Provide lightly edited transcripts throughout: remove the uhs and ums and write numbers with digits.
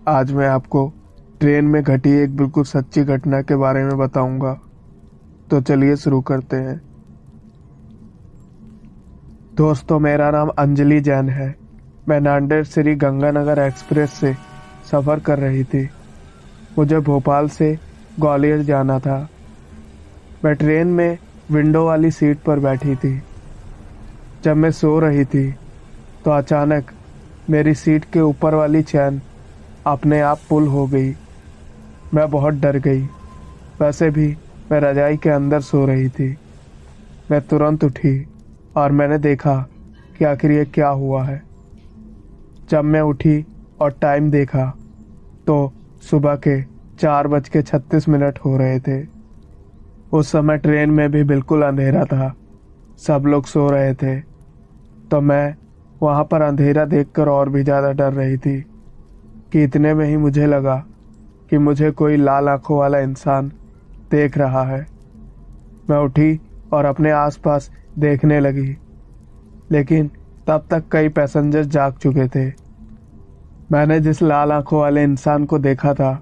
आज मैं आपको ट्रेन में घटी एक बिल्कुल सच्ची घटना के बारे में बताऊंगा। तो चलिए शुरू करते हैं। दोस्तों, मेरा नाम अंजलि जैन है। मैं नांदेड़ श्री गंगानगर एक्सप्रेस से सफ़र कर रही थी। मुझे भोपाल से ग्वालियर जाना था। मैं ट्रेन में विंडो वाली सीट पर बैठी थी। जब मैं सो रही थी तो अचानक मेरी सीट के ऊपर वाली चैन अपने आप पुल हो गई। मैं बहुत डर गई। वैसे भी मैं रजाई के अंदर सो रही थी। मैं तुरंत उठी और मैंने देखा कि आखिर ये क्या हुआ है। जब मैं उठी और टाइम देखा तो सुबह के 4:36 हो रहे थे। उस समय ट्रेन में भी बिल्कुल अंधेरा था। सब लोग सो रहे थे। तो मैं वहाँ पर अंधेरा देखकर और भी ज़्यादा डर रही थी कि इतने में ही मुझे लगा कि मुझे कोई लाल आंखों वाला इंसान देख रहा है। मैं उठी और अपने आसपास देखने लगी, लेकिन तब तक कई पैसेंजर जाग चुके थे। मैंने जिस लाल आंखों वाले इंसान को देखा था,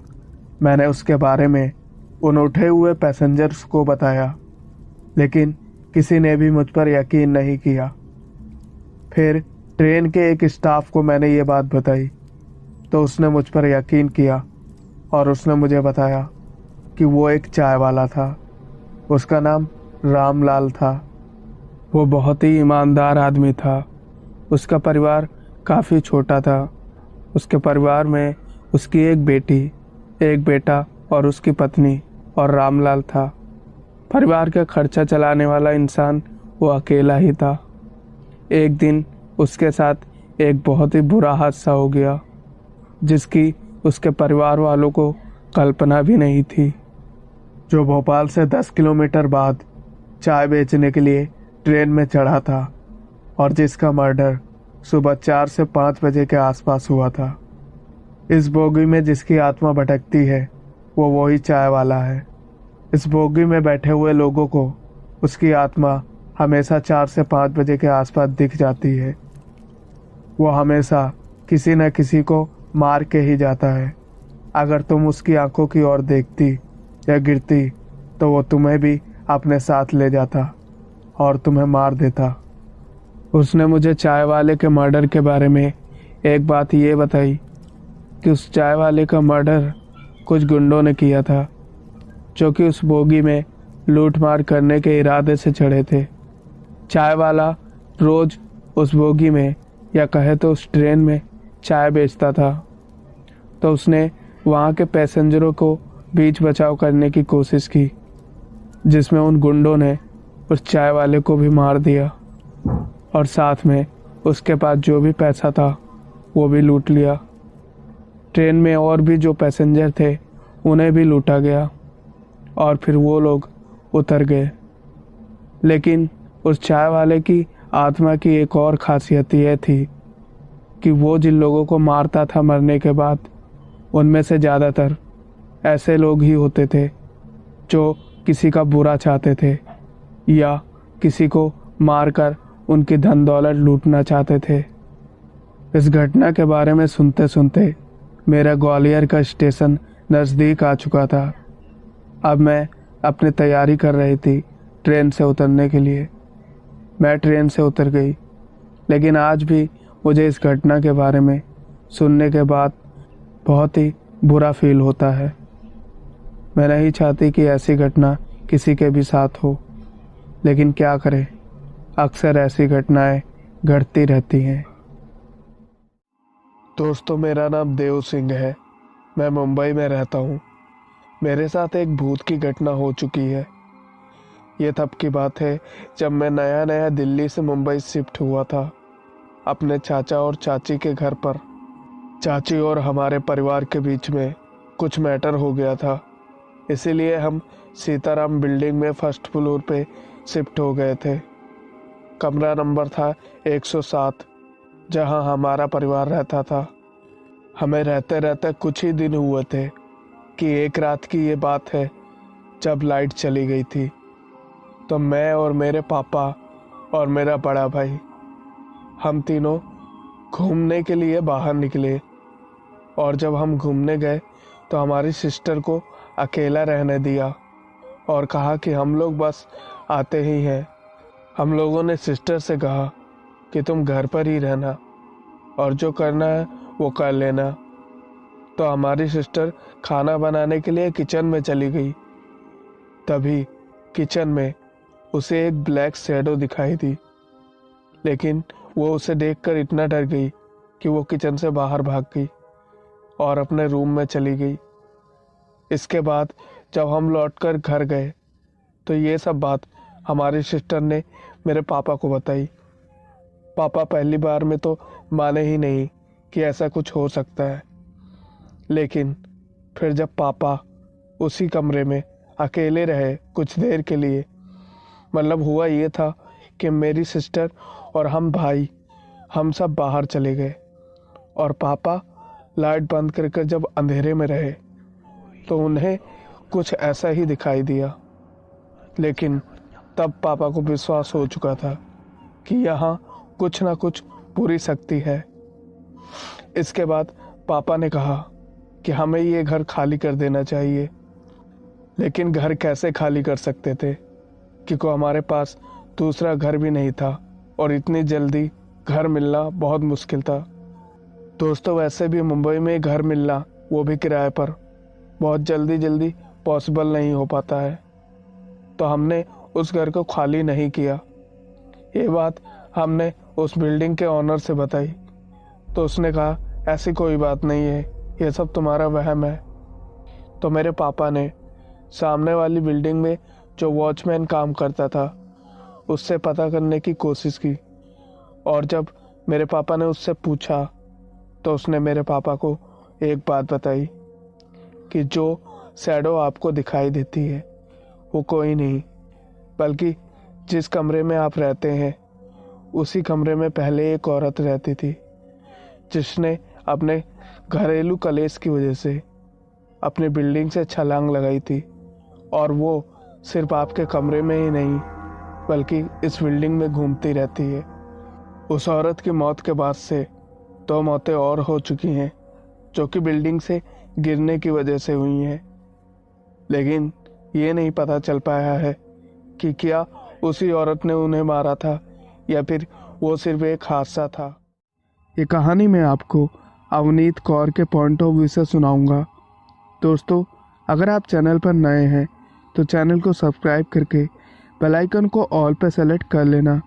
मैंने उसके बारे में उन उठे हुए पैसेंजर्स को बताया, लेकिन किसी ने भी मुझ पर यकीन नहीं किया। फिर ट्रेन के एक स्टाफ को मैंने ये बात बताई तो उसने मुझ पर यकीन किया और उसने मुझे बताया कि वो एक चाय वाला था। उसका नाम रामलाल था। वो बहुत ही ईमानदार आदमी था। उसका परिवार काफ़ी छोटा था। उसके परिवार में उसकी एक बेटी, एक बेटा और उसकी पत्नी और रामलाल था। परिवार का खर्चा चलाने वाला इंसान वो अकेला ही था। एक दिन उसके साथ एक बहुत ही बुरा हादसा हो गया, जिसकी उसके परिवार वालों को कल्पना भी नहीं थी। जो भोपाल से 10 किलोमीटर बाद चाय बेचने के लिए ट्रेन में चढ़ा था और जिसका मर्डर सुबह 4 से 5 बजे के आसपास हुआ था। इस बोगी में जिसकी आत्मा भटकती है वो वही चाय वाला है। इस बोगी में बैठे हुए लोगों को उसकी आत्मा हमेशा 4 से 5 बजे के आसपास दिख जाती है। वो हमेशा किसी न किसी को मार के ही जाता है। अगर तुम उसकी आंखों की ओर देखती या गिरती तो वो तुम्हें भी अपने साथ ले जाता और तुम्हें मार देता। उसने मुझे चाय वाले के मर्डर के बारे में एक बात ये बताई कि उस चाय वाले का मर्डर कुछ गुंडों ने किया था, जो कि उस बोगी में लूट मार करने के इरादे से चढ़े थे। चाय वाला रोज उस बोगी में या कहे तो उस ट्रेन में चाय बेचता था। तो उसने वहाँ के पैसेंजरों को बीच बचाव करने की कोशिश की, जिसमें उन गुंडों ने उस चाय वाले को भी मार दिया और साथ में उसके पास जो भी पैसा था वो भी लूट लिया। ट्रेन में और भी जो पैसेंजर थे उन्हें भी लूटा गया और फिर वो लोग उतर गए। लेकिन उस चाय वाले की आत्मा की एक और खासियत यह थी कि वो जिन लोगों को मारता था मरने के बाद, उनमें से ज़्यादातर ऐसे लोग ही होते थे जो किसी का बुरा चाहते थे या किसी को मारकर उनकी धन दौलत लूटना चाहते थे। इस घटना के बारे में सुनते सुनते मेरा ग्वालियर का स्टेशन नज़दीक आ चुका था। अब मैं अपनी तैयारी कर रही थी ट्रेन से उतरने के लिए। मैं ट्रेन से उतर गई, लेकिन आज भी मुझे इस घटना के बारे में सुनने के बाद बहुत ही बुरा फील होता है। मैं नहीं चाहती कि ऐसी घटना किसी के भी साथ हो, लेकिन क्या करें, अक्सर ऐसी घटनाएं घटती रहती हैं। दोस्तों, मेरा नाम देव सिंह है। मैं मुंबई में रहता हूँ। मेरे साथ एक भूत की घटना हो चुकी है। ये तब की बात है जब मैं नया नया दिल्ली से मुंबई शिफ्ट हुआ था अपने चाचा और चाची के घर पर। चाची और हमारे परिवार के बीच में कुछ मैटर हो गया था, इसीलिए हम सीताराम बिल्डिंग में फर्स्ट फ्लोर पे शिफ्ट हो गए थे। कमरा नंबर था 107, जहां हमारा परिवार रहता था। हमें रहते रहते कुछ ही दिन हुए थे कि एक रात की ये बात है जब लाइट चली गई थी। तो मैं और मेरे पापा और मेरा बड़ा भाई, हम तीनों घूमने के लिए बाहर निकले। और जब हम घूमने गए तो हमारी सिस्टर को अकेला रहने दिया और कहा कि हम लोग बस आते ही हैं। हम लोगों ने सिस्टर से कहा कि तुम घर पर ही रहना और जो करना है वो कर लेना। तो हमारी सिस्टर खाना बनाने के लिए किचन में चली गई। तभी किचन में उसे एक ब्लैक शैडो दिखाई दी, लेकिन वो उसे देखकर इतना डर गई कि वो किचन से बाहर भाग गई और अपने रूम में चली गई। इसके बाद जब हम लौटकर घर गए तो ये सब बात हमारी सिस्टर ने मेरे पापा को बताई। पापा पहली बार में तो माने ही नहीं कि ऐसा कुछ हो सकता है, लेकिन फिर जब पापा उसी कमरे में अकेले रहे कुछ देर के लिए, मतलब हुआ ये था कि मेरी सिस्टर और हम भाई हम सब बाहर चले गए और पापा लाइट बंद करके जब अंधेरे में रहे तो उन्हें कुछ ऐसा ही दिखाई दिया। लेकिन तब पापा को विश्वास हो चुका था कि यहाँ कुछ ना कुछ बुरी शक्ति है। इसके बाद पापा ने कहा कि हमें ये घर खाली कर देना चाहिए, लेकिन घर कैसे खाली कर सकते थे क्योंकि हमारे पास दूसरा घर भी नहीं था और इतनी जल्दी घर मिलना बहुत मुश्किल था। दोस्तों, वैसे भी मुंबई में घर मिलना, वो भी किराए पर, बहुत जल्दी पॉसिबल नहीं हो पाता है। तो हमने उस घर को खाली नहीं किया। ये बात हमने उस बिल्डिंग के ऑनर से बताई तो उसने कहा ऐसी कोई बात नहीं है, ये सब तुम्हारा वहम है। तो मेरे पापा ने सामने वाली बिल्डिंग में जो वॉचमैन काम करता था उससे पता करने की कोशिश की और जब मेरे पापा ने उससे पूछा तो उसने मेरे पापा को एक बात बताई कि जो शैडो आपको दिखाई देती है वो कोई नहीं बल्कि जिस कमरे में आप रहते हैं उसी कमरे में पहले एक औरत रहती थी जिसने अपने घरेलू कलेश की वजह से अपनी बिल्डिंग से छलांग लगाई थी। और वो सिर्फ आपके कमरे में ही नहीं बल्कि इस बिल्डिंग में घूमती रहती है। उस औरत की मौत के बाद से 2 मौतें और हो चुकी हैं जो कि बिल्डिंग से गिरने की वजह से हुई हैं, लेकिन ये नहीं पता चल पाया है कि क्या उसी औरत ने उन्हें मारा था या फिर वो सिर्फ एक हादसा था। ये कहानी मैं आपको अवनीत कौर के पॉइंट ऑफ व्यू से सुनाऊंगा। दोस्तों, अगर आप चैनल पर नए हैं तो चैनल को सब्सक्राइब करके बेल आइकन को ऑल पे सेलेक्ट कर लेना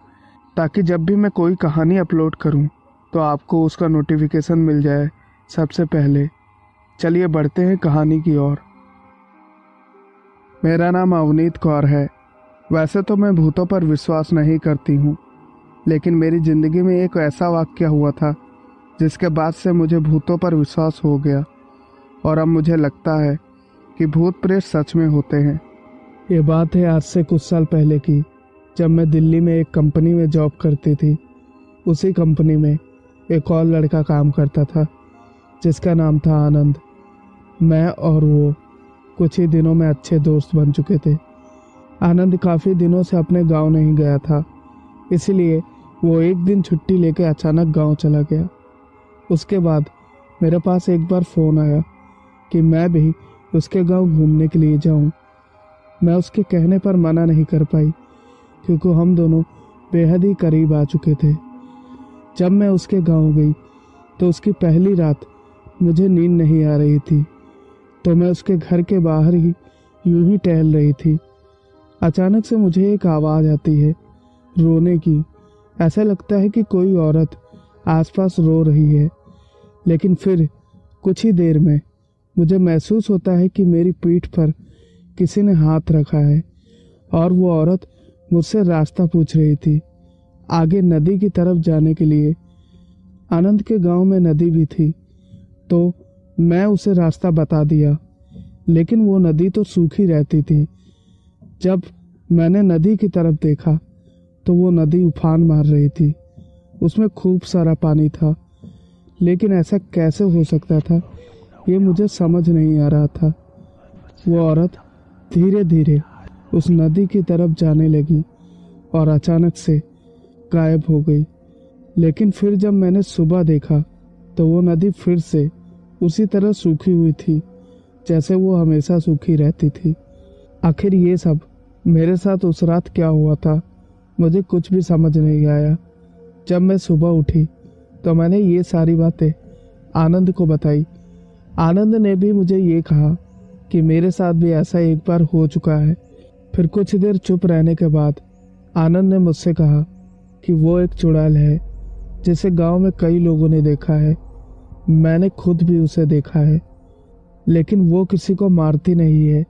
ताकि जब भी मैं कोई कहानी अपलोड करूं तो आपको उसका नोटिफिकेशन मिल जाए सबसे पहले। चलिए बढ़ते हैं कहानी की ओर। मेरा नाम अवनीत कौर है। वैसे तो मैं भूतों पर विश्वास नहीं करती हूँ, लेकिन मेरी ज़िंदगी में एक ऐसा वाक़या हुआ था जिसके बाद से मुझे भूतों पर विश्वास हो गया और अब मुझे लगता है कि भूत प्रेत सच में होते हैं। ये बात है आज से कुछ साल पहले की, जब मैं दिल्ली में एक कंपनी में जॉब करती थी। उसी कंपनी में एक और लड़का काम करता था जिसका नाम था आनंद। मैं और वो कुछ ही दिनों में अच्छे दोस्त बन चुके थे। आनंद काफ़ी दिनों से अपने गांव नहीं गया था, इसलिए वो एक दिन छुट्टी लेकर अचानक गांव चला गया। उसके बाद मेरे पास एक बार फ़ोन आया कि मैं भी उसके गांव घूमने के लिए जाऊं। मैं उसके कहने पर मना नहीं कर पाई क्योंकि हम दोनों बेहद ही करीब आ चुके थे। जब मैं उसके गांव गई तो उसकी पहली रात मुझे नींद नहीं आ रही थी, तो मैं उसके घर के बाहर ही यूं ही टहल रही थी। अचानक से मुझे एक आवाज़ आती है रोने की। ऐसा लगता है कि कोई औरत आसपास रो रही है, लेकिन फिर कुछ ही देर में मुझे महसूस होता है कि मेरी पीठ पर किसी ने हाथ रखा है और वो औरत मुझसे रास्ता पूछ रही थी आगे नदी की तरफ जाने के लिए। आनंद के गांव में नदी भी थी, तो मैं उसे रास्ता बता दिया, लेकिन वो नदी तो सूखी रहती थी। जब मैंने नदी की तरफ देखा तो वो नदी उफान मार रही थी। उसमें खूब सारा पानी था, लेकिन ऐसा कैसे हो सकता था ये मुझे समझ नहीं आ रहा था। वो औरत धीरे धीरे उस नदी की तरफ जाने लगी और अचानक से गायब हो गई। लेकिन फिर जब मैंने सुबह देखा तो वो नदी फिर से उसी तरह सूखी हुई थी जैसे वो हमेशा सूखी रहती थी। आखिर ये सब मेरे साथ उस रात क्या हुआ था, मुझे कुछ भी समझ नहीं आया। जब मैं सुबह उठी तो मैंने ये सारी बातें आनंद को बताई। आनंद ने भी मुझे ये कहा कि मेरे साथ भी ऐसा एक बार हो चुका है। फिर कुछ देर चुप रहने के बाद आनंद ने मुझसे कहा कि वो एक चुड़ैल है जिसे गांव में कई लोगों ने देखा है। मैंने खुद भी उसे देखा है, लेकिन वो किसी को मारती नहीं है,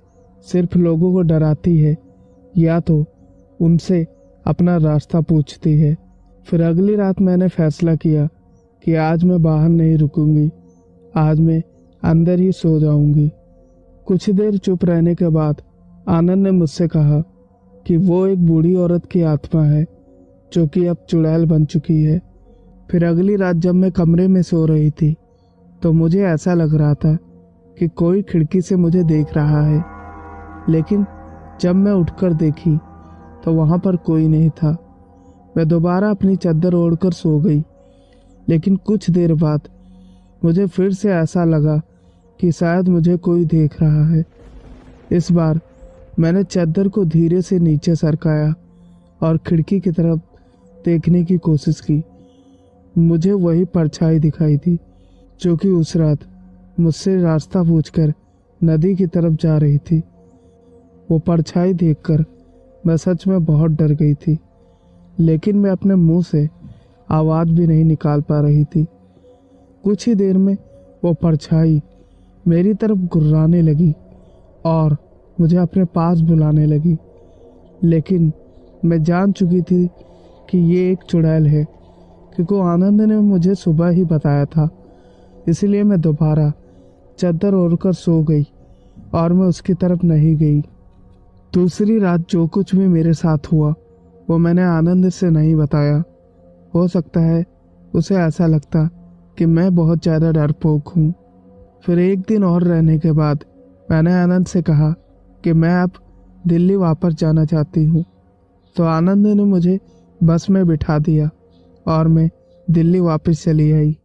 सिर्फ लोगों को डराती है या तो उनसे अपना रास्ता पूछती है। फिर अगली रात मैंने फैसला किया कि आज मैं बाहर नहीं रुकूंगी, आज मैं अंदर ही सो जाऊंगी। कुछ देर चुप रहने के बाद आनंद ने मुझसे कहा कि वो एक बूढ़ी औरत की आत्मा है जो कि अब चुड़ैल बन चुकी है। फिर अगली रात जब मैं कमरे में सो रही थी तो मुझे ऐसा लग रहा था कि कोई खिड़की से मुझे देख रहा है, लेकिन जब मैं उठकर देखी तो वहां पर कोई नहीं था। मैं दोबारा अपनी चादर ओढ़कर सो गई, लेकिन कुछ देर बाद मुझे फिर से ऐसा लगा कि शायद मुझे कोई देख रहा है। इस बार मैंने चादर को धीरे से नीचे सरकाया और खिड़की की तरफ देखने की कोशिश की। मुझे वही परछाई दिखाई थी जो कि उस रात मुझसे रास्ता पूछकर नदी की तरफ जा रही थी। वो परछाई देखकर मैं सच में बहुत डर गई थी, लेकिन मैं अपने मुंह से आवाज़ भी नहीं निकाल पा रही थी। कुछ ही देर में वो परछाई मेरी तरफ गुर्राने लगी और मुझे अपने पास बुलाने लगी, लेकिन मैं जान चुकी थी कि ये एक चुड़ैल है, क्योंकि आनंद ने मुझे सुबह ही बताया था। इसलिए मैं दोबारा चादर ओढ़कर सो गई और मैं उसकी तरफ नहीं गई। दूसरी रात जो कुछ भी मेरे साथ हुआ वो मैंने आनंद से नहीं बताया। हो सकता है उसे ऐसा लगता कि मैं बहुत ज़्यादा डरपोक हूँ। फिर एक दिन और रहने के बाद मैंने आनंद से कहा कि मैं अब दिल्ली वापस जाना चाहती हूँ। तो आनंद ने मुझे बस में बिठा दिया और मैं दिल्ली वापस चली आई।